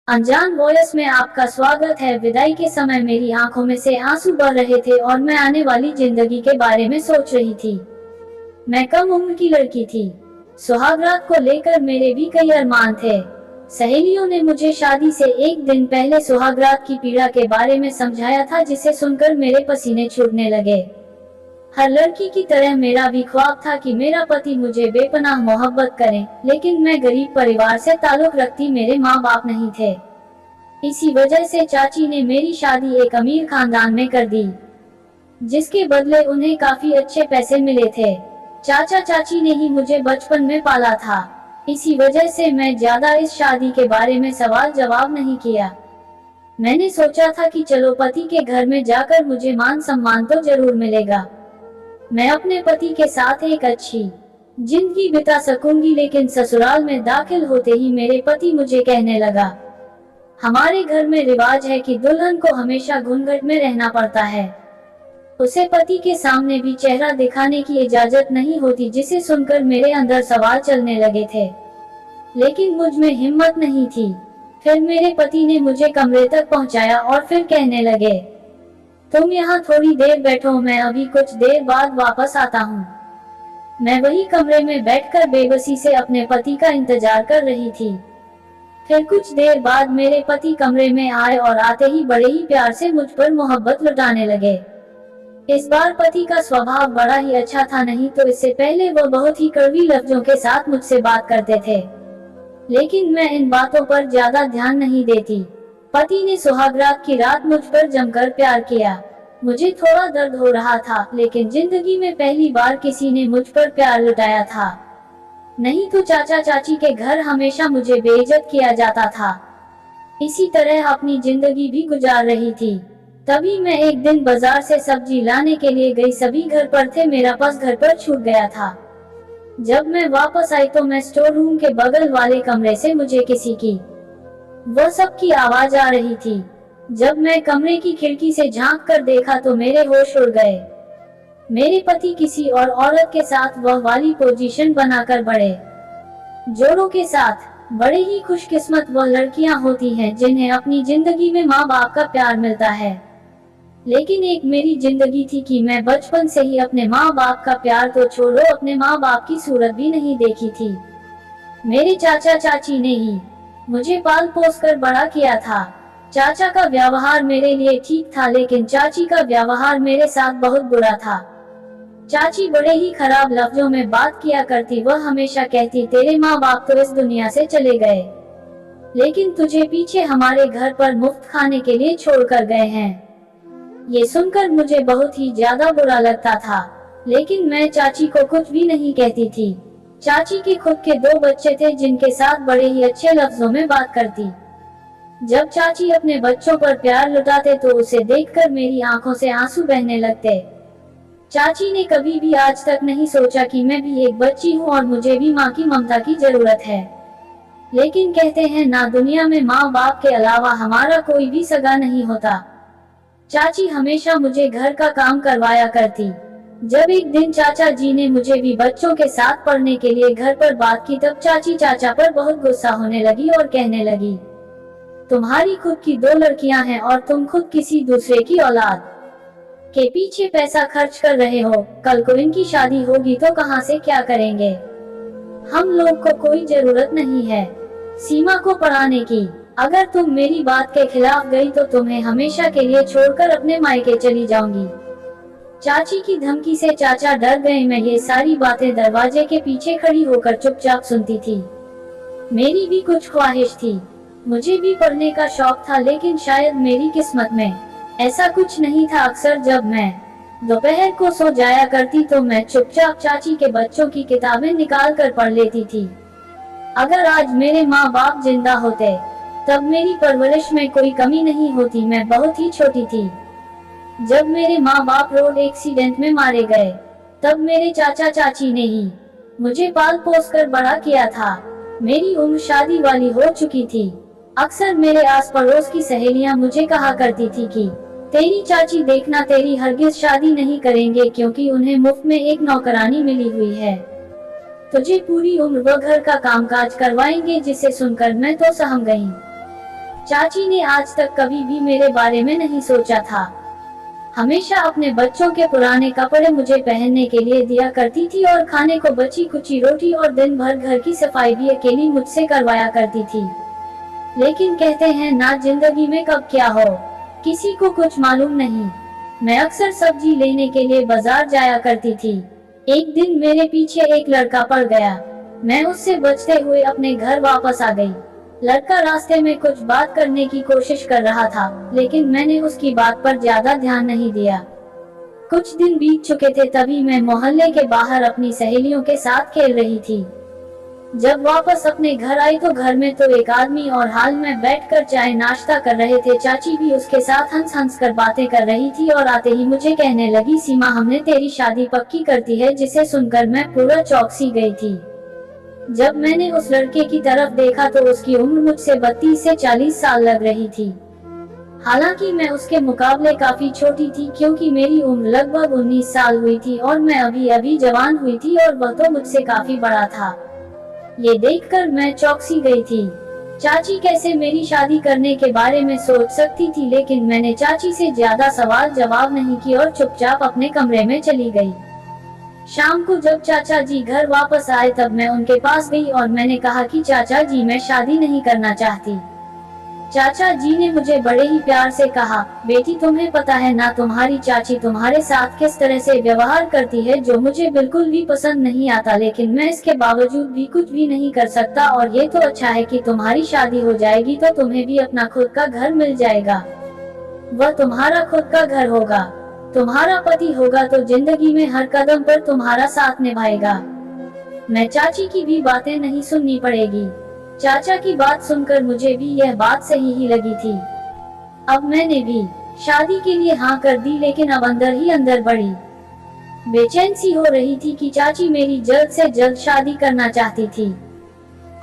अनजान वॉयस में आपका स्वागत है। विदाई के समय मेरी आंखों में से आंसू बह रहे थे और मैं आने वाली जिंदगी के बारे में सोच रही थी। मैं कम उम्र की लड़की थी। सुहागरात को लेकर मेरे भी कई अरमान थे। सहेलियों ने मुझे शादी से एक दिन पहले सुहागरात की पीड़ा के बारे में समझाया था, जिसे सुनकर मेरे पसीने छूटने लगे। हर लड़की की तरह मेरा भी ख्वाब था कि मेरा पति मुझे बेपनाह मोहब्बत करे, लेकिन मैं गरीब परिवार से ताल्लुक रखती, मेरे माँ बाप नहीं थे। इसी वजह से चाची ने मेरी शादी एक अमीर खानदान में कर दी, जिसके बदले उन्हें काफी अच्छे पैसे मिले थे। चाचा चाची ने ही मुझे बचपन में पाला था, इसी वजह से मैं ज्यादा इस शादी के बारे में सवाल जवाब नहीं किया। मैंने सोचा था कि चलो पति के घर में जाकर मुझे मान सम्मान तो जरूर मिलेगा, मैं अपने पति के साथ एक अच्छी जिंदगी बिता सकूंगी। लेकिन ससुराल में दाखिल होते ही मेरे पति मुझे कहने लगा, हमारे घर में रिवाज है कि दुल्हन को हमेशा घूंघट में रहना पड़ता है, उसे पति के सामने भी चेहरा दिखाने की इजाजत नहीं होती। जिसे सुनकर मेरे अंदर सवाल चलने लगे थे, लेकिन मुझ में हिम्मत नहीं थी। फिर मेरे पति ने मुझे कमरे तक पहुंचाया और फिर कहने लगे, तुम यहाँ थोड़ी देर बैठो, मैं अभी कुछ देर बाद वापस आता हूँ। मैं वही कमरे में बैठकर बेबसी से अपने पति का इंतजार कर रही थी। फिर कुछ देर बाद मेरे पति कमरे में आए और आते ही बड़े ही प्यार से मुझ पर मोहब्बत लुटाने लगे। इस बार पति का स्वभाव बड़ा ही अच्छा था, नहीं तो इससे पहले वो बहुत ही कड़वी लफ्जों के साथ मुझसे बात करते थे, लेकिन मैं इन बातों पर ज्यादा ध्यान नहीं देती। पति ने सुहागरात की रात मुझ पर जमकर प्यार किया। मुझे थोड़ा दर्द हो रहा था, लेकिन जिंदगी में पहली बार किसी ने मुझ पर प्यार लुटाया था। नहीं तो चाचा चाची के घर हमेशा मुझे बेइज्जत किया जाता था। इसी तरह अपनी जिंदगी भी गुजार रही थी। तभी मैं एक दिन बाजार से सब्जी लाने के लिए गई, सभी घर पर थे, मेरा पर्स घर पर छूट गया था। जब मैं वापस आई तो मैं स्टोर रूम के बगल वाले कमरे से मुझे किसी की वो सब की आवाज आ रही थी। जब मैं कमरे की खिड़की से झांक कर देखा तो मेरे होश उड़ गए। मेरे पति किसी और औरत के साथ वह वाली पोजीशन बनाकर बड़े जोरों के साथ। बड़े ही खुशकिस्मत वह लड़कियां होती हैं जिन्हें अपनी जिंदगी में माँ बाप का प्यार मिलता है, लेकिन एक मेरी जिंदगी थी कि मैं बचपन से ही अपने माँ बाप का प्यार तो छोड़ो, अपने माँ बाप की सूरत भी नहीं देखी थी। मेरे चाचा चाची ने ही मुझे पाल पोस कर बड़ा किया था। चाचा का व्यवहार मेरे लिए ठीक था, लेकिन चाची का व्यवहार मेरे साथ बहुत बुरा था। चाची बड़े ही खराब लफ्जों में बात किया करती। वह हमेशा कहती, तेरे माँ बाप तो इस दुनिया से चले गए, लेकिन तुझे पीछे हमारे घर पर मुफ्त खाने के लिए छोड़कर गए हैं। ये सुनकर मुझे बहुत ही ज्यादा बुरा लगता था, लेकिन मैं चाची को कुछ भी नहीं कहती थी। चाची के खुद के 2 बच्चे थे जिनके साथ बड़े ही अच्छे लफ्जों में बात करती। जब चाची अपने बच्चों पर प्यार लुटाते तो उसे देखकर मेरी आंखों से आंसू बहने लगते। चाची ने कभी भी आज तक नहीं सोचा कि मैं भी एक बच्ची हूँ और मुझे भी माँ की ममता की जरूरत है। लेकिन कहते हैं ना, दुनिया में माँ बाप के अलावा हमारा कोई भी सगा नहीं होता। चाची हमेशा मुझे घर का काम करवाया करती। जब एक दिन चाचा जी ने मुझे भी बच्चों के साथ पढ़ने के लिए घर पर बात की, तब चाची चाचा पर बहुत गुस्सा होने लगी और कहने लगी, तुम्हारी खुद की 2 लड़कियां हैं और तुम खुद किसी दूसरे की औलाद के पीछे पैसा खर्च कर रहे हो। कल को इनकी शादी होगी तो कहां से क्या करेंगे? हम लोग को कोई जरूरत नहीं है सीमा को पढ़ाने की। अगर तुम मेरी बात के खिलाफ गई तो तुम्हें हमेशा के लिए छोड़कर अपने मायके चली जाऊंगी। चाची की धमकी से चाचा डर गए। मैं ये सारी बातें दरवाजे के पीछे खड़ी होकर चुपचाप सुनती थी। मेरी भी कुछ ख्वाहिश थी, मुझे भी पढ़ने का शौक था, लेकिन शायद मेरी किस्मत में ऐसा कुछ नहीं था। अक्सर जब मैं दोपहर को सो जाया करती तो मैं चुपचाप चाची के बच्चों की किताबें निकाल कर पढ़ लेती थी। अगर आज मेरे माँ बाप जिंदा होते तब मेरी परवरिश में कोई कमी नहीं होती। मैं बहुत ही छोटी थी जब मेरे माँ बाप रोड एक्सीडेंट में मारे गए। तब मेरे चाचा चाची ने ही मुझे पाल पोस कर बड़ा किया था। मेरी उम्र शादी वाली हो चुकी थी। अक्सर मेरे आस पड़ोस की सहेलियां मुझे कहा करती थी कि तेरी चाची देखना, तेरी हरगिज शादी नहीं करेंगे, क्योंकि उन्हें मुफ्त में एक नौकरानी मिली हुई है। तुझे पूरी उम्र वो घर का कामकाज करवाएंगे। जिसे सुनकर मैं तो सहम गई। चाची ने आज तक कभी भी मेरे बारे में नहीं सोचा था। हमेशा अपने बच्चों के पुराने कपड़े मुझे पहनने के लिए दिया करती थी और खाने को बची कुची रोटी और दिन भर घर की सफाई भी अकेली मुझसे करवाया करती थी। लेकिन कहते हैं ना, जिंदगी में कब क्या हो किसी को कुछ मालूम नहीं। मैं अक्सर सब्जी लेने के लिए बाजार जाया करती थी। एक दिन मेरे पीछे एक लड़का पड़ गया। मैं उससे बचते हुए अपने घर वापस आ गई। लड़का रास्ते में कुछ बात करने की कोशिश कर रहा था, लेकिन मैंने उसकी बात पर ज्यादा ध्यान नहीं दिया। कुछ दिन बीत चुके थे, तभी मैं मोहल्ले के बाहर अपनी सहेलियों के साथ खेल रही थी। जब वापस अपने घर आई तो घर में तो एक आदमी और हाल में बैठकर चाय नाश्ता कर रहे थे। चाची भी उसके साथ हंस हंस कर बातें कर रही थी और आते ही मुझे कहने लगी, सीमा, हमने तेरी शादी पक्की कर दी है। जिसे सुनकर मैं पूरा चौंक सी गई थी। जब मैंने उस लड़के की तरफ देखा तो उसकी उम्र मुझसे 32 से 40 साल लग रही थी। हालांकि मैं उसके मुकाबले काफी छोटी थी, क्योंकि मेरी उम्र लगभग 19 साल हुई थी और मैं अभी अभी जवान हुई थी और वह तो मुझसे काफी बड़ा था। ये देखकर मैं चौंक सी गई थी। चाची कैसे मेरी शादी करने के बारे में सोच सकती थी, लेकिन मैंने चाची से ज्यादा सवाल जवाब नहीं किए और चुपचाप अपने कमरे में चली गई। शाम को जब चाचा जी घर वापस आए तब मैं उनके पास गई और मैंने कहा कि चाचा जी, मैं शादी नहीं करना चाहती। चाचा जी ने मुझे बड़े ही प्यार से कहा, बेटी, तुम्हें पता है ना तुम्हारी चाची तुम्हारे साथ किस तरह से व्यवहार करती है, जो मुझे बिल्कुल भी पसंद नहीं आता। लेकिन मैं इसके बावजूद भी कुछ भी नहीं कर सकता। और ये तो अच्छा है कि तुम्हारी शादी हो जाएगी तो तुम्हें भी अपना खुद का घर मिल जाएगा। वह तुम्हारा खुद का घर होगा, तुम्हारा पति होगा तो जिंदगी में हर कदम पर तुम्हारा साथ निभाएगा। मैं चाची की भी बातें नहीं सुननी पड़ेगी। चाचा की बात सुनकर मुझे भी यह बात सही ही लगी थी। अब मैंने भी शादी के लिए हाँ कर दी, लेकिन अब अंदर ही अंदर बड़ी बेचैन सी हो रही थी कि चाची मेरी जल्द से जल्द शादी करना चाहती थी।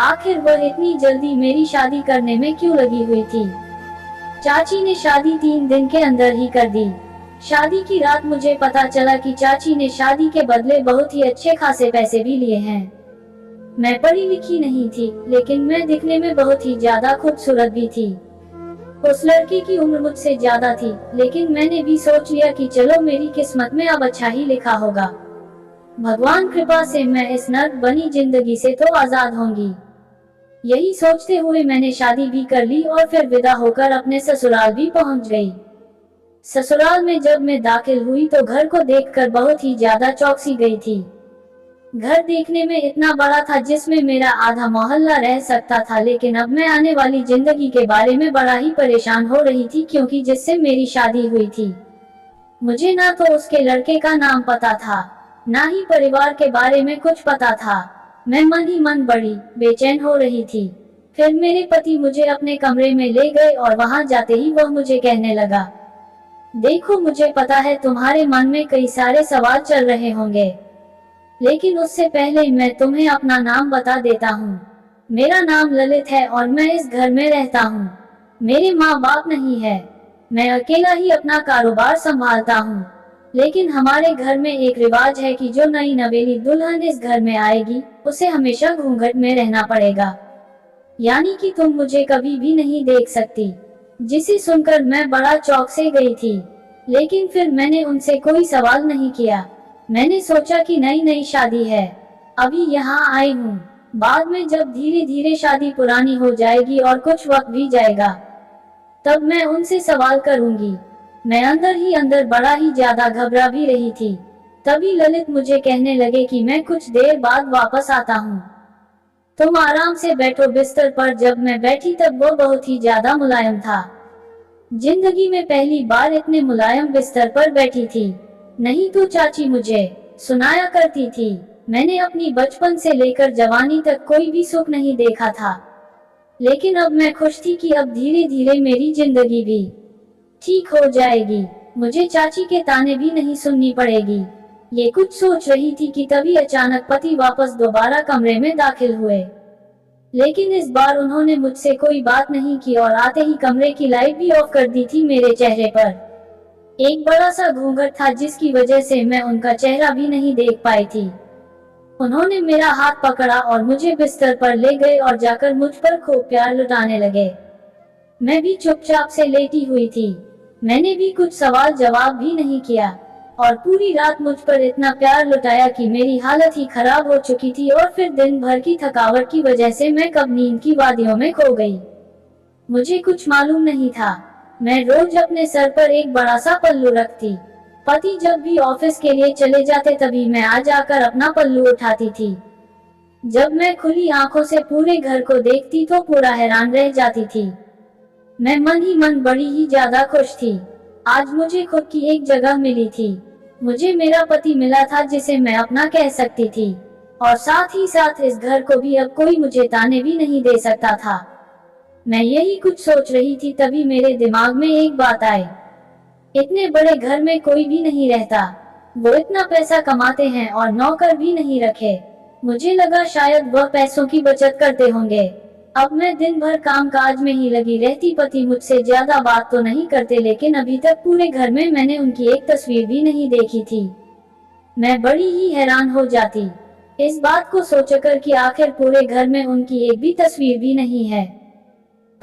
आखिर वह इतनी जल्दी मेरी शादी करने में क्यों लगी हुई थी। चाची ने शादी 3 दिन के अंदर ही कर दी। शादी की रात मुझे पता चला कि चाची ने शादी के बदले बहुत ही अच्छे खासे पैसे भी लिए हैं। मैं पढ़ी लिखी नहीं थी, लेकिन मैं दिखने में बहुत ही ज्यादा खूबसूरत भी थी। उस लड़की की उम्र मुझसे ज्यादा थी, लेकिन मैंने भी सोच लिया कि चलो, मेरी किस्मत में अब अच्छा ही लिखा होगा। भगवान कृपा से मैं इस नर्क बनी जिंदगी से तो आजाद होंगी। यही सोचते हुए मैंने शादी भी कर ली और फिर विदा होकर अपने ससुराल भी पहुंच गई। ससुराल में जब मैं दाखिल हुई तो घर को देखकर बहुत ही ज्यादा चौंक सी गई थी। घर देखने में इतना बड़ा था जिसमें मेरा आधा मोहल्ला रह सकता था, लेकिन अब मैं आने वाली जिंदगी के बारे में बड़ा ही परेशान हो रही थी, क्योंकि जिससे मेरी शादी हुई थी, मुझे ना तो उसके लड़के का नाम पता था, ना ही परिवार के बारे में कुछ पता था। मैं मन ही मन बड़ी बेचैन हो रही थी। फिर मेरे पति मुझे अपने कमरे में ले गए और वहां जाते ही वह मुझे कहने लगा, देखो, मुझे पता है तुम्हारे मन में कई सारे सवाल चल रहे होंगे, लेकिन उससे पहले मैं तुम्हें अपना नाम बता देता हूँ। मेरा नाम ललित है और मैं इस घर में रहता हूँ। मेरे माँ बाप नहीं है, मैं अकेला ही अपना कारोबार संभालता हूँ। लेकिन हमारे घर में एक रिवाज है कि जो नई नवेली दुल्हन इस घर में आएगी, उसे हमेशा घूंघट में रहना पड़ेगा, यानी कि तुम मुझे कभी भी नहीं देख सकती। जिसे सुनकर मैं बड़ा चौंक से गई थी, लेकिन फिर मैंने उनसे कोई सवाल नहीं किया। मैंने सोचा कि नई नई शादी है, अभी यहाँ आई हूँ, बाद में जब धीरे धीरे शादी पुरानी हो जाएगी और कुछ वक्त भी जाएगा, तब मैं उनसे सवाल करूंगी। मैं अंदर ही अंदर बड़ा ही ज्यादा घबरा भी रही थी। तभी ललित मुझे कहने लगे कि मैं कुछ देर बाद वापस आता हूँ, तुम आराम से बैठो बिस्तर पर। जब मैं बैठी तब वो बहुत ही ज्यादा मुलायम था। जिंदगी में पहली बार इतने मुलायम बिस्तर पर बैठी थी। नहीं तो चाची मुझे सुनाया करती थी, मैंने अपनी बचपन से लेकर जवानी तक कोई भी सुख नहीं देखा था, लेकिन अब मैं खुश थी कि अब धीरे धीरे मेरी जिंदगी भी ठीक हो जाएगी। मुझे चाची के ताने भी नहीं सुननी पड़ेगी। ये कुछ सोच रही थी कि तभी अचानक पति वापस दोबारा कमरे में दाखिल हुए, लेकिन इस बार उन्होंने मुझसे कोई बात नहीं की और आते ही कमरे की लाइट भी ऑफ कर दी थी। मेरे चेहरे पर एक बड़ा सा घूंघट था, जिसकी वजह से मैं उनका चेहरा भी नहीं देख पाई थी। उन्होंने मेरा हाथ पकड़ा और मुझे बिस्तर पर ले गए और जाकर मुझ पर खूब प्यार लुटाने लगे। मैं भी चुपचाप से लेटी हुई थी। मैंने भी कुछ सवाल जवाब भी नहीं किया और पूरी रात मुझ पर इतना प्यार लुटाया कि मेरी हालत ही खराब हो चुकी थी। और फिर दिन भर की थकावट की वजह से मैं कब नींद की वादियों में खो गई, मुझे कुछ मालूम नहीं था। मैं रोज अपने सर पर एक बड़ा सा पल्लू रखती। पति जब भी ऑफिस के लिए चले जाते तभी मैं आ जाकर अपना पल्लू उठाती थी। जब मैं खुली आंखों से पूरे घर को देखती तो पूरा हैरान रह जाती थी। मैं मन ही मन बड़ी ही ज्यादा खुश थी। आज मुझे खुद की एक जगह मिली थी। मुझे मेरा पति मिला था जिसे मैं अपना कह सकती थी और साथ ही साथ इस घर को भी अब कोई मुझे ताने भी नहीं दे सकता था। मैं यही कुछ सोच रही थी तभी मेरे दिमाग में एक बात आई। इतने बड़े घर में कोई भी नहीं रहता, वो इतना पैसा कमाते हैं और नौकर भी नहीं रखे। मुझे लगा शायद वह पैसों की बचत करते होंगे। अब मैं दिन भर काम काज में ही लगी रहती। पति मुझसे ज्यादा बात तो नहीं करते लेकिन अभी तक पूरे घर में मैंने उनकी एक तस्वीर भी नहीं देखी थी। मैं बड़ी ही हैरान हो जाती इस बात को सोचकर कि आखिर पूरे घर में उनकी एक भी तस्वीर भी नहीं है।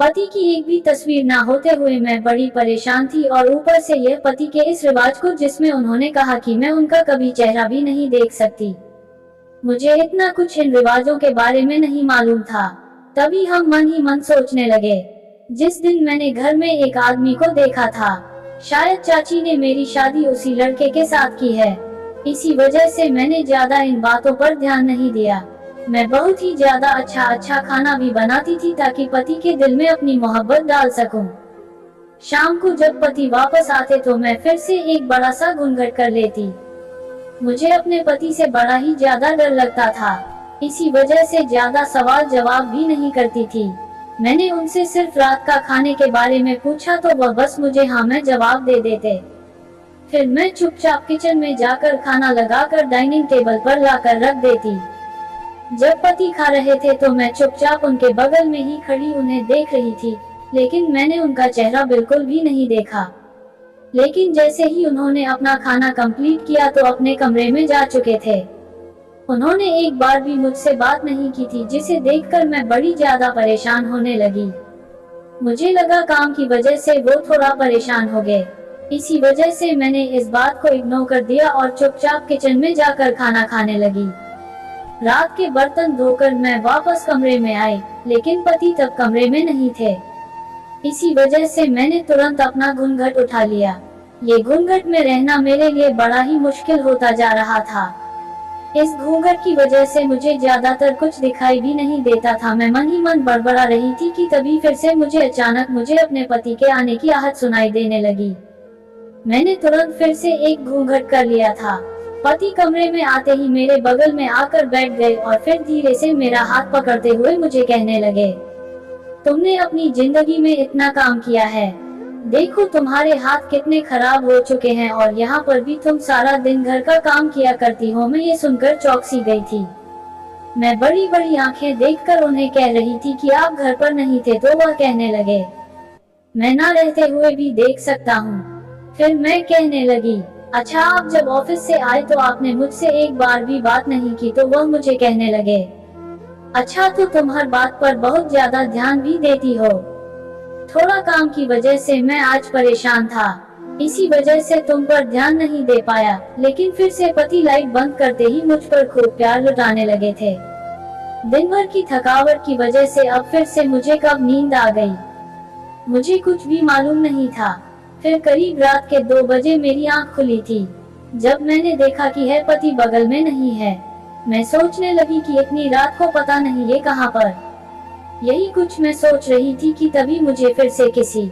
पति की एक भी तस्वीर ना होते हुए मैं बड़ी परेशान थी और ऊपर से यह पति के इस रिवाज को जिसमें उन्होंने कहा कि मैं उनका कभी चेहरा भी नहीं देख सकती। मुझे इतना कुछ इन रिवाजों के बारे में नहीं मालूम था। तभी हम मन ही मन सोचने लगे। जिस दिन मैंने घर में एक आदमी को देखा था, शायद चाची ने मेरी शादी उसी लड़के के साथ की है। इसी वजह से मैंने ज्यादा इन बातों पर ध्यान नहीं दिया। मैं बहुत ही ज्यादा अच्छा खाना भी बनाती थी ताकि पति के दिल में अपनी मोहब्बत डाल सकूं। शाम को जब पति वापस आते तो मैं फिर से एक बड़ा सा घूंघट कर लेती। मुझे अपने पति से बड़ा ही ज्यादा डर लगता था। इसी वजह से ज्यादा सवाल जवाब भी नहीं करती थी। मैंने उनसे सिर्फ रात का खाने के बारे में पूछा तो वह बस मुझे हाँ में जवाब दे देते। फिर मैं चुपचाप किचन में जाकर खाना लगाकर डाइनिंग टेबल पर लाकर रख देती। जब पति खा रहे थे तो मैं चुपचाप उनके बगल में ही खड़ी उन्हें देख रही थी, लेकिन मैंने उनका चेहरा बिल्कुल भी नहीं देखा। लेकिन जैसे ही उन्होंने अपना खाना कंप्लीट किया तो अपने कमरे में जा चुके थे। उन्होंने एक बार भी मुझसे बात नहीं की थी, जिसे देखकर मैं बड़ी ज्यादा परेशान होने लगी। मुझे लगा काम की वजह से वो थोड़ा परेशान हो गए। इसी वजह से मैंने इस बात को इग्नोर कर दिया और चुपचाप किचन में जाकर खाना खाने लगी। रात के बर्तन धोकर मैं वापस कमरे में आई, लेकिन पति तब कमरे में नहीं थे। इसी वजह से मैंने तुरंत अपना घूंघट उठा लिया। ये घूंघट में रहना मेरे लिए बड़ा ही मुश्किल होता जा रहा था। इस घूंघट की वजह से मुझे ज्यादातर कुछ दिखाई भी नहीं देता था। मैं मन ही मन बड़बड़ा रही थी कि तभी फिर से मुझे अचानक मुझे अपने पति के आने की आहट सुनाई देने लगी। मैंने तुरंत फिर से एक घूंघट कर लिया था। पति कमरे में आते ही मेरे बगल में आकर बैठ गए और फिर धीरे से मेरा हाथ पकड़ते हुए मुझे कहने लगे, तुमने अपनी जिंदगी में इतना काम किया है, देखो तुम्हारे हाथ कितने खराब हो चुके हैं और यहाँ पर भी तुम सारा दिन घर का काम किया करती हो। मैं ये सुनकर चौंक सी गई थी। मैं बड़ी बड़ी आंखें देखकर उन्हें कह रही थी कि आप घर पर नहीं थे, तो वह कहने लगे, मैं ना रहते हुए भी देख सकता हूँ। फिर मैं कहने लगी, अच्छा आप जब ऑफिस से आए तो आपने मुझसे एक बार भी बात नहीं की। तो वह मुझे कहने लगे, अच्छा तो तुम हर बात पर बहुत ज्यादा ध्यान भी देती हो। थोड़ा काम की वजह से मैं आज परेशान था, इसी वजह से तुम पर ध्यान नहीं दे पाया। लेकिन फिर से पति लाइट बंद करते ही मुझ पर खूब प्यार लुटाने लगे थे। दिन भर की थकावट की वजह से अब फिर से मुझे कब नींद आ गई, मुझे कुछ भी मालूम नहीं था। फिर करीब रात के 2 बजे मेरी आंख खुली थी। जब मैंने देखा कि है पति बगल में नहीं है, मैं सोचने लगी कि इतनी रात को पता नहीं ये कहाँ पर। यही कुछ मैं सोच रही थी कि तभी मुझे फिर से किसी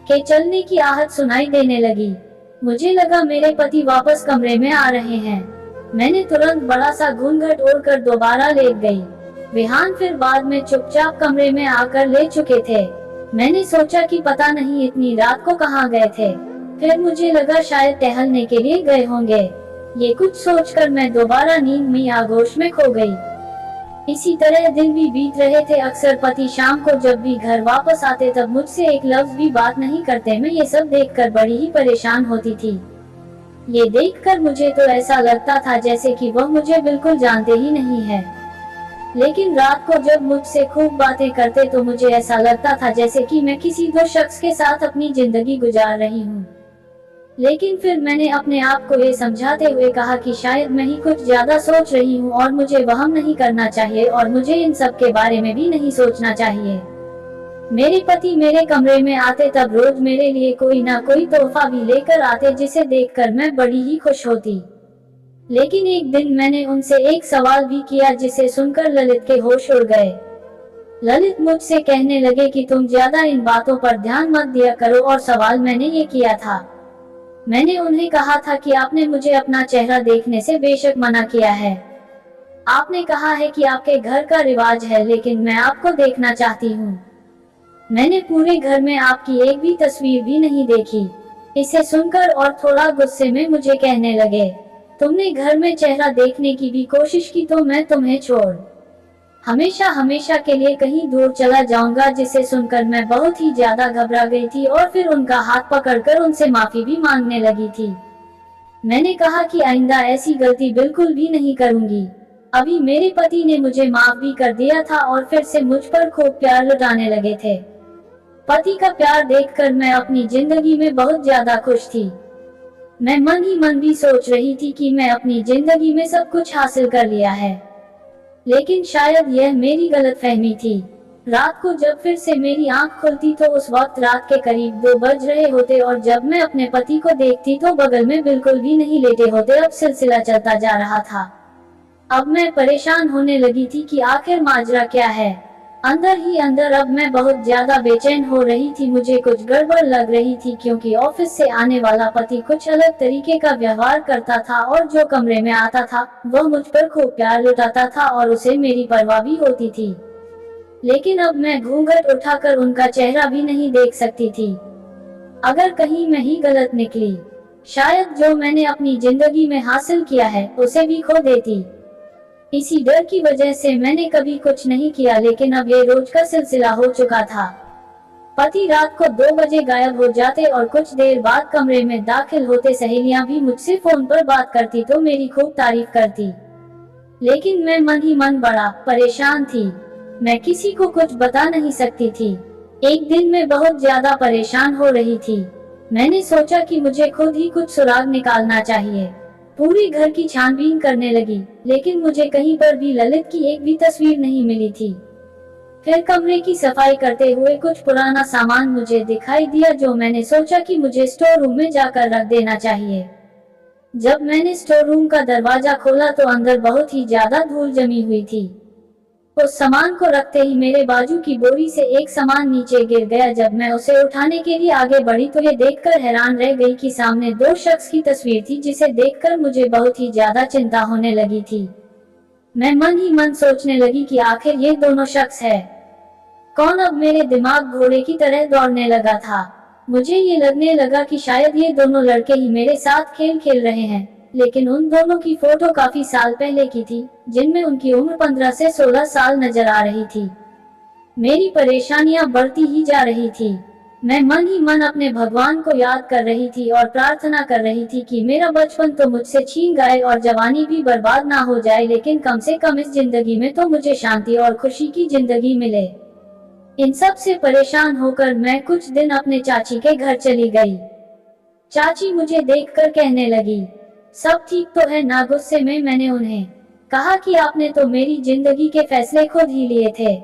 के चलने की आहट सुनाई देने लगी। मुझे लगा मेरे पति वापस कमरे में आ रहे हैं। मैंने तुरंत बड़ा सा घूंघट ओढ़कर दोबारा लेट गई। विहान फिर बाद में चुपचाप कमरे में आकर ले चुके थे। मैंने सोचा कि पता नहीं इतनी रात को कहाँ गए थे। फिर मुझे लगा शायद टहलने के लिए गए होंगे। ये कुछ सोचकर मैं दोबारा नींद में आगोश में खो गई। इसी तरह दिन भी बीत रहे थे। अक्सर पति शाम को जब भी घर वापस आते तब मुझसे एक लफ्ज भी बात नहीं करते। मैं ये सब देखकर बड़ी ही परेशान होती थी। ये देखकर मुझे तो ऐसा लगता था जैसे कि वह मुझे बिल्कुल जानते ही नहीं है। लेकिन रात को जब मुझसे खूब बातें करते तो मुझे ऐसा लगता था जैसे कि मैं किसी दो शख्स के साथ अपनी जिंदगी गुजार रही हूँ। लेकिन फिर मैंने अपने आप को ये समझाते हुए कहा कि शायद मैं ही कुछ ज्यादा सोच रही हूँ और मुझे वहम नहीं करना चाहिए और मुझे इन सब के बारे में भी नहीं सोचना चाहिए। मेरे पति मेरे कमरे में आते तब रोज मेरे लिए कोई ना कोई तोहफा भी लेकर आते जिसे देखकर मैं बड़ी ही खुश होती। लेकिन एक दिन मैंने उनसे एक सवाल भी किया जिसे सुनकर ललित के होश उड़ गए। ललित मुझसे कहने लगे कि तुम ज्यादा इन बातों पर ध्यान मत दिया करो और सवाल मैंने ये किया था। मैंने उन्हें कहा था कि आपने मुझे अपना चेहरा देखने से बेशक मना किया है। आपने कहा है कि आपके घर का रिवाज है लेकिन मैं आपको देखना चाहती हूँ। मैंने पूरे घर में आपकी एक भी तस्वीर भी नहीं देखी। इसे सुनकर और थोड़ा गुस्से में मुझे कहने लगे, तुमने घर में चेहरा देखने की भी कोशिश की तो मैं तुम्हें छोड़ हमेशा हमेशा के लिए कहीं दूर चला जाऊंगा। जिसे सुनकर मैं बहुत ही ज्यादा घबरा गई थी और फिर उनका हाथ पकड़कर उनसे माफी भी मांगने लगी थी। मैंने कहा कि आइंदा ऐसी गलती बिल्कुल भी नहीं करूंगी। अभी मेरे पति ने मुझे माफ भी कर दिया था और फिर से मुझ पर खूब प्यार लुटाने लगे थे। पति का प्यार देखकर मैं अपनी जिंदगी में बहुत ज्यादा खुश थी। मैं मन ही मन भी सोच रही थी कि मैं अपनी जिंदगी में सब कुछ हासिल कर लिया है। लेकिन शायद यह मेरी गलतफहमी थी। रात को जब फिर से मेरी आंख खुलती तो उस वक्त रात के करीब 2 बज रहे होते और जब मैं अपने पति को देखती तो बगल में बिल्कुल भी नहीं लेटे होते। अब सिलसिला चलता जा रहा था। अब मैं परेशान होने लगी थी कि आखिर माजरा क्या है। अंदर ही अंदर अब मैं बहुत ज्यादा बेचैन हो रही थी। मुझे कुछ गड़बड़ लग रही थी क्योंकि ऑफिस से आने वाला पति कुछ अलग तरीके का व्यवहार करता था और जो कमरे में आता था वह मुझ पर खूब प्यार लुटाता था और उसे मेरी परवाह भी होती थी। लेकिन अब मैं घूंघट उठाकर उनका चेहरा भी नहीं देख सकती थी। अगर कहीं मैं ही गलत निकली, शायद जो मैंने अपनी जिंदगी में हासिल किया है उसे भी खो देती। इसी डर की वजह से मैंने कभी कुछ नहीं किया, लेकिन अब ये रोज का सिलसिला हो चुका था। पति रात को 2 बजे गायब हो जाते और कुछ देर बाद कमरे में दाखिल होते। सहेलियां भी मुझसे फोन पर बात करती तो मेरी खूब तारीफ करती, लेकिन मैं मन ही मन बड़ा परेशान थी। मैं किसी को कुछ बता नहीं सकती थी। एक दिन मैं बहुत ज्यादा परेशान हो रही थी। मैंने सोचा कि मुझे खुद ही कुछ सुराग निकालना चाहिए। पूरे घर की छानबीन करने लगी, लेकिन मुझे कहीं पर भी ललित की एक भी तस्वीर नहीं मिली थी। फिर कमरे की सफाई करते हुए कुछ पुराना सामान मुझे दिखाई दिया जो मैंने सोचा कि मुझे स्टोर रूम में जाकर रख देना चाहिए। जब मैंने स्टोर रूम का दरवाजा खोला तो अंदर बहुत ही ज्यादा धूल जमी हुई थी। उस सामान को रखते ही मेरे बाजू की बोरी से एक सामान नीचे गिर गया। जब मैं उसे उठाने के लिए आगे बढ़ी तो ये देखकर हैरान रह गई कि सामने 2 शख्स की तस्वीर थी जिसे देखकर मुझे बहुत ही ज्यादा चिंता होने लगी थी। मैं मन ही मन सोचने लगी कि आखिर ये दोनों शख्स है कौन। अब मेरे दिमाग घोड़े की तरह दौड़ने लगा था। मुझे ये लगने लगा कि शायद ये दोनों लड़के ही मेरे साथ खेल खेल रहे हैं, लेकिन उन दोनों की फोटो काफी साल पहले की थी, जिनमें उनकी उम्र 15 से 16 साल नजर आ रही थी। मेरी परेशानियां बढ़ती ही जा रही थी। मैं मन ही मन अपने भगवान को याद कर रही थी और प्रार्थना कर रही थी कि मेरा बचपन तो मुझसे छीन गए और जवानी भी बर्बाद ना हो जाए, लेकिन कम से कम इस जिंदगी में तो मुझे शांति और खुशी की जिंदगी मिले। इन सब से परेशान होकर मैं कुछ दिन अपने चाची के घर चली गई। चाची मुझे देखकर कहने लगी, सब ठीक तो है ना। गुस्से में मैंने उन्हें कहा कि आपने तो मेरी जिंदगी के फैसले खुद ही लिए थे,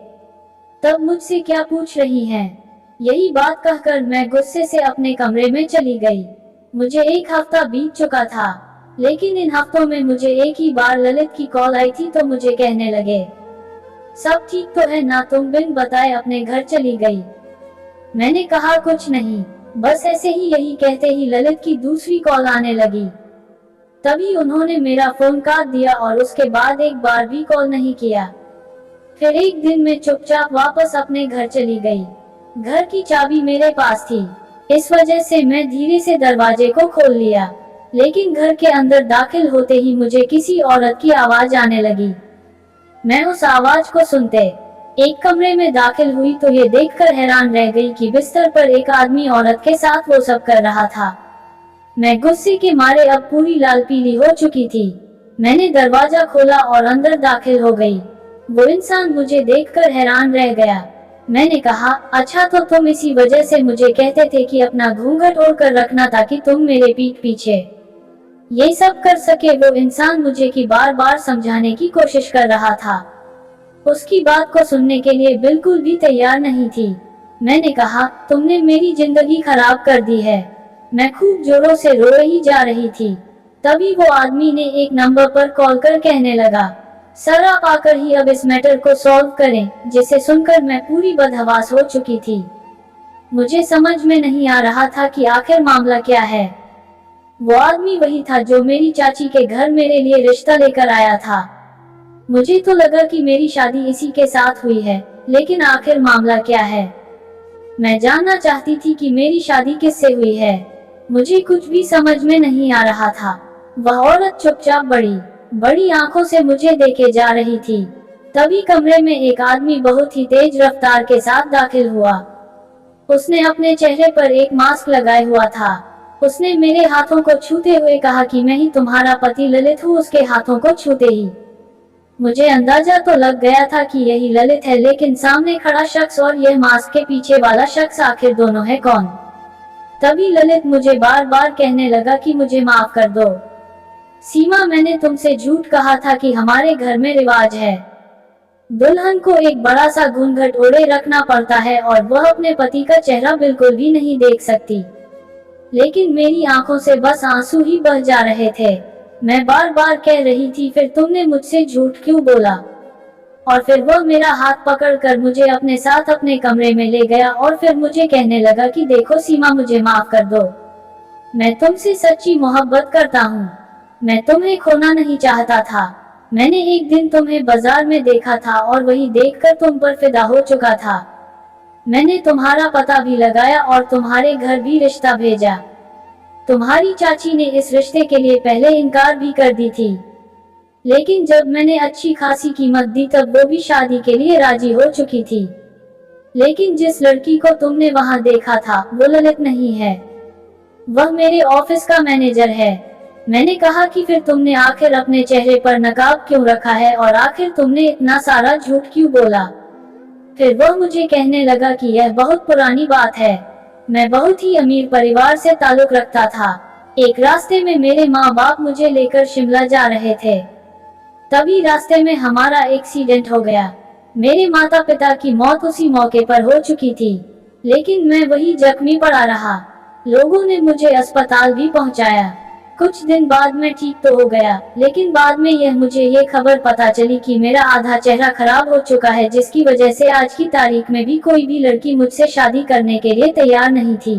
तब मुझसे क्या पूछ रही हैं? यही बात कहकर मैं गुस्से से अपने कमरे में चली गई। मुझे 1 हफ्ता बीत चुका था, लेकिन इन हफ्तों में मुझे एक ही बार ललित की कॉल आई थी तो मुझे कहने लगे, सब ठीक तो है ना। तुम बिन बताए अपने घर चली गई। मैंने कहा कुछ नहीं, बस ऐसे ही। यही कहते ही ललित की दूसरी कॉल आने लगी। तभी उन्होंने मेरा फोन काट दिया और उसके बाद एक बार भी कॉल नहीं किया। फिर एक दिन मैं चुपचाप वापस अपने घर चली गई। घर की चाबी मेरे पास थी, इस वजह से मैं धीरे से दरवाजे को खोल लिया, लेकिन घर के अंदर दाखिल होते ही मुझे किसी औरत की आवाज आने लगी। मैं उस आवाज को सुनते एक कमरे में दाखिल हुई तो ये देखकर हैरान रह गई कि बिस्तर पर एक आदमी औरत के साथ वो सब कर रहा था। मैं गुस्से के मारे अब पूरी लाल पीली हो चुकी थी। मैंने दरवाजा खोला और अंदर दाखिल हो गई। वो इंसान मुझे देखकर हैरान रह गया। मैंने कहा, अच्छा तो तुम इसी वजह से मुझे कहते थे कि अपना घूंघट ओढ़कर रखना ताकि तुम मेरे पीठ पीछे ये सब कर सके। वो इंसान मुझे की बार बार समझाने की कोशिश कर रहा था, उसकी बात को सुनने के लिए बिल्कुल भी तैयार नहीं थी। मैंने कहा, तुमने मेरी जिंदगी खराब कर दी है। मैं खूब जोरों से रो ही जा रही थी। तभी वो आदमी ने एक नंबर पर कॉल कर कहने लगा, सर आप आकर ही अब इस मैटर को सॉल्व करें। जिसे सुनकर मैं पूरी बदहवास हो चुकी थी। मुझे समझ में नहीं आ रहा था कि आखिर मामला क्या है। वो आदमी वही था जो मेरी चाची के घर मेरे लिए रिश्ता लेकर आया था। मुझे तो लगा कि मेरी शादी इसी के साथ हुई है, लेकिन आखिर मामला क्या है? मैं जानना चाहती थी कि मेरी शादी किससे हुई है। मुझे कुछ भी समझ में नहीं आ रहा था। वह औरत चुपचाप बड़ी बड़ी आंखों से मुझे देखे जा रही थी। तभी कमरे में एक आदमी बहुत ही तेज रफ्तार के साथ दाखिल हुआ। उसने अपने चेहरे पर एक मास्क लगाए हुआ था। उसने मेरे हाथों को छूते हुए कहा कि मैं ही तुम्हारा पति ललित हूँ। उसके हाथों को छूते ही मुझे अंदाजा तो लग गया था कि यही ललित है, लेकिन सामने खड़ा शख्स और यह मास्क के पीछे वाला शख्स आखिर दोनों है कौन? तभी ललित मुझे बार बार कहने लगा कि मुझे माफ कर दो सीमा, मैंने तुमसे झूठ कहा था कि हमारे घर में रिवाज है दुल्हन को एक बड़ा सा घूंघट ओढ़े रखना पड़ता है और वह अपने पति का चेहरा बिल्कुल भी नहीं देख सकती। लेकिन मेरी आंखों से बस आंसू ही बह जा रहे थे। मैं बार बार कह रही थी, फिर तुमने मुझसे झूठ क्यों बोला? और फिर वह मेरा हाथ पकड़कर मुझे अपने साथ अपने कमरे में ले गया और फिर मुझे कहने लगा कि देखो सीमा, मुझे माफ कर दो। मैं तुमसे सच्ची मोहब्बत करता हूँ। मैं तुम्हें खोना नहीं चाहता था। मैंने एक दिन तुम्हें बाजार में देखा था और वही देखकर तुम पर फिदा हो चुका था। मैंने तुम्हारा पता भी लगाया और तुम्हारे घर भी रिश्ता भेजा। तुम्हारी चाची ने इस रिश्ते के लिए पहले इनकार भी कर दी थी, लेकिन जब मैंने अच्छी खासी कीमत दी तब वो भी शादी के लिए राजी हो चुकी थी। लेकिन जिस लड़की को तुमने वहां देखा था वो ललित नहीं है, वह मेरे ऑफिस का मैनेजर है। मैंने कहा कि फिर तुमने आखिर अपने चेहरे पर नकाब क्यों रखा है और आखिर तुमने इतना सारा झूठ क्यों बोला? फिर वह मुझे कहने लगा कि यह बहुत पुरानी बात है। मैं बहुत ही अमीर परिवार से ताल्लुक रखता था। एक रास्ते में मेरे माँ बाप मुझे लेकर शिमला जा रहे थे। तभी रास्ते में हमारा एक्सीडेंट हो गया। मेरे माता पिता की मौत उसी मौके पर हो चुकी थी, लेकिन मैं वही जख्मी पड़ा रहा। लोगों ने मुझे अस्पताल भी पहुंचाया। कुछ दिन बाद मैं ठीक तो हो गया, लेकिन बाद में मुझे ये खबर पता चली कि मेरा आधा चेहरा खराब हो चुका है, जिसकी वजह से आज की तारीख में भी कोई भी लड़की मुझसे शादी करने के लिए तैयार नहीं थी।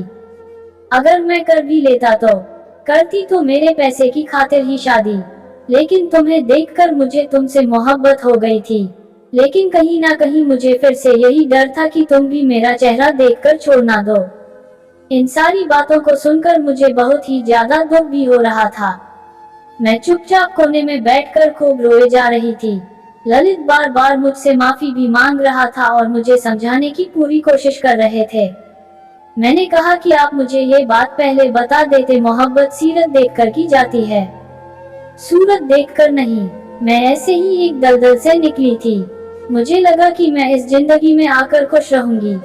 अगर मैं कर भी लेता तो करती तो मेरे पैसे की खातिर ही शादी। लेकिन तुम्हें देखकर मुझे तुमसे मोहब्बत हो गई थी, लेकिन कहीं ना कहीं मुझे फिर से यही डर था कि तुम भी मेरा चेहरा देखकर छोड़ ना दो। इन सारी बातों को सुनकर मुझे बहुत ही ज्यादा दुख भी हो रहा था। मैं चुपचाप कोने में बैठकर खूब रोए जा रही थी। ललित बार बार मुझसे माफी भी मांग रहा था और मुझे समझाने की पूरी कोशिश कर रहे थे। मैंने कहा कि आप मुझे ये बात पहले बता देते, मोहब्बत सीरत देखकर की जाती है, सूरत देखकर नहीं। मैं ऐसे ही एक दलदल से निकली थी। मुझे लगा कि मैं इस जिंदगी में आकर खुश रहूंगी,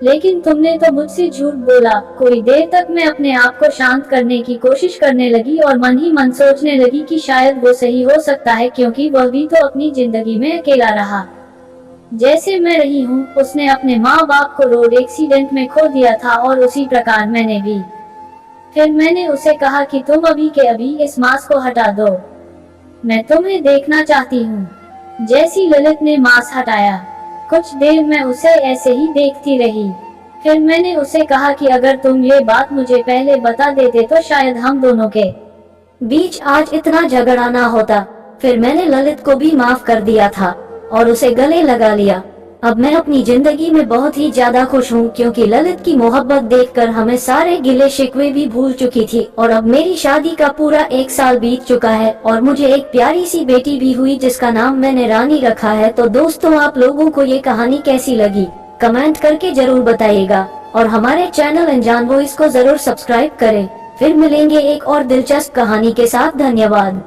लेकिन तुमने तो मुझसे झूठ बोला। कोई देर तक मैं अपने आप को शांत करने की कोशिश करने लगी और मन ही मन सोचने लगी कि शायद वो सही हो सकता है, क्योंकि वह भी तो अपनी जिंदगी में अकेला रहा जैसे मैं रही हूँ। उसने अपने माँ बाप को रोड एक्सीडेंट में खो दिया था और उसी प्रकार मैंने भी। फिर मैंने उसे कहा कि तुम अभी के अभी इस मास्क को हटा दो, मैं तुम्हें देखना चाहती हूँ। जैसी ललित ने मास्क हटाया, कुछ देर मैं उसे ऐसे ही देखती रही। फिर मैंने उसे कहा कि अगर तुम ये बात मुझे पहले बता देते तो शायद हम दोनों के बीच आज इतना झगड़ा ना होता। फिर मैंने ललित को भी माफ कर दिया था और उसे गले लगा लिया। अब मैं अपनी जिंदगी में बहुत ही ज्यादा खुश हूँ, क्योंकि ललित की मोहब्बत देखकर हमें सारे गिले शिकवे भी भूल चुकी थी। और अब मेरी शादी का पूरा 1 साल बीत चुका है और मुझे एक प्यारी सी बेटी भी हुई जिसका नाम मैंने रानी रखा है। तो दोस्तों, आप लोगों को ये कहानी कैसी लगी कमेंट करके जरूर बताइएगा और हमारे चैनल अनजान वॉइस को जरूर सब्सक्राइब करें। फिर मिलेंगे एक और दिलचस्प कहानी के साथ। धन्यवाद।